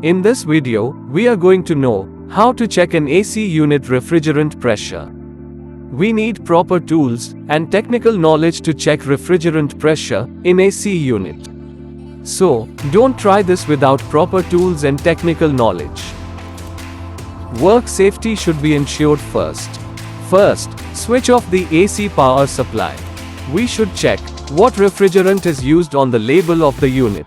In this video, we are going to know how to check an AC unit refrigerant pressure. We need proper tools and technical knowledge to check refrigerant pressure in AC unit. So, don't try this without proper tools and technical knowledge. Work safety should be ensured first. First, switch off the AC power supply. We should check what refrigerant is used on the label of the unit.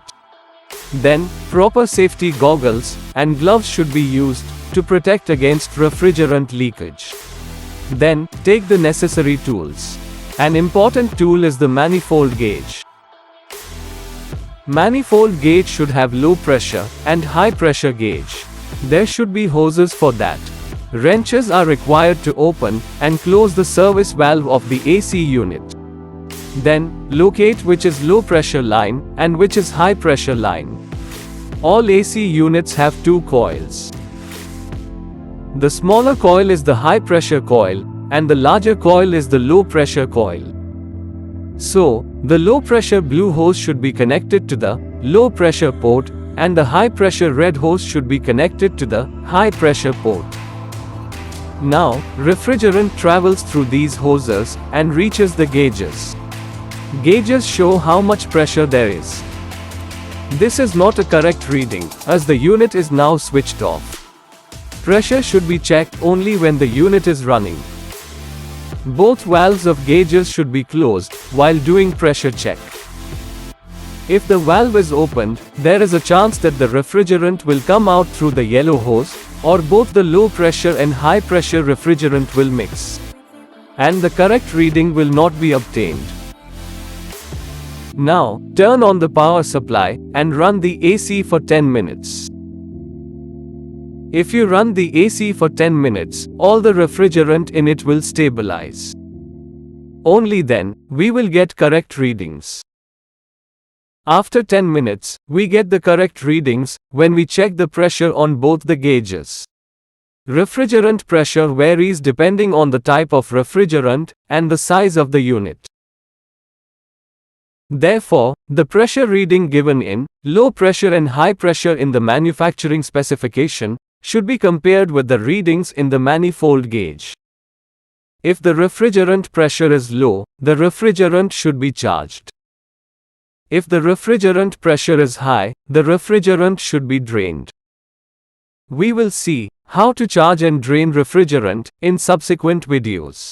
Then, proper safety goggles and gloves should be used to protect against refrigerant leakage. Then, take the necessary tools. An important tool is the manifold gauge. Manifold gauge should have low pressure and high pressure gauge. There should be hoses for that. Wrenches are required to open and close the service valve of the AC unit. Then, locate which is low pressure line and which is high pressure line. All AC units have two coils. The smaller coil is the high pressure coil, and the larger coil is the low pressure coil. So, the low pressure blue hose should be connected to the low pressure port, and the high pressure red hose should be connected to the high pressure port. Now, refrigerant travels through these hoses and reaches the gauges. Gauges show how much pressure there is. This is not a correct reading, as the unit is now switched off. Pressure should be checked only when the unit is running. Both valves of gauges should be closed while doing pressure check. If the valve is opened, there is a chance that the refrigerant will come out through the yellow hose, or both the low pressure and high pressure refrigerant will mix. And the correct reading will not be obtained. Now, turn on the power supply and run the AC for 10 minutes. If you run the AC for 10 minutes, all the refrigerant in it will stabilize. Only then, we will get correct readings. After 10 minutes, we get the correct readings when we check the pressure on both the gauges. Refrigerant pressure varies depending on the type of refrigerant and the size of the unit. Therefore, the pressure reading given in low pressure and high pressure in the manufacturing specification should be compared with the readings in the manifold gauge. If the refrigerant pressure is low, the refrigerant should be charged. If the refrigerant pressure is high, the refrigerant should be drained. We will see how to charge and drain refrigerant in subsequent videos.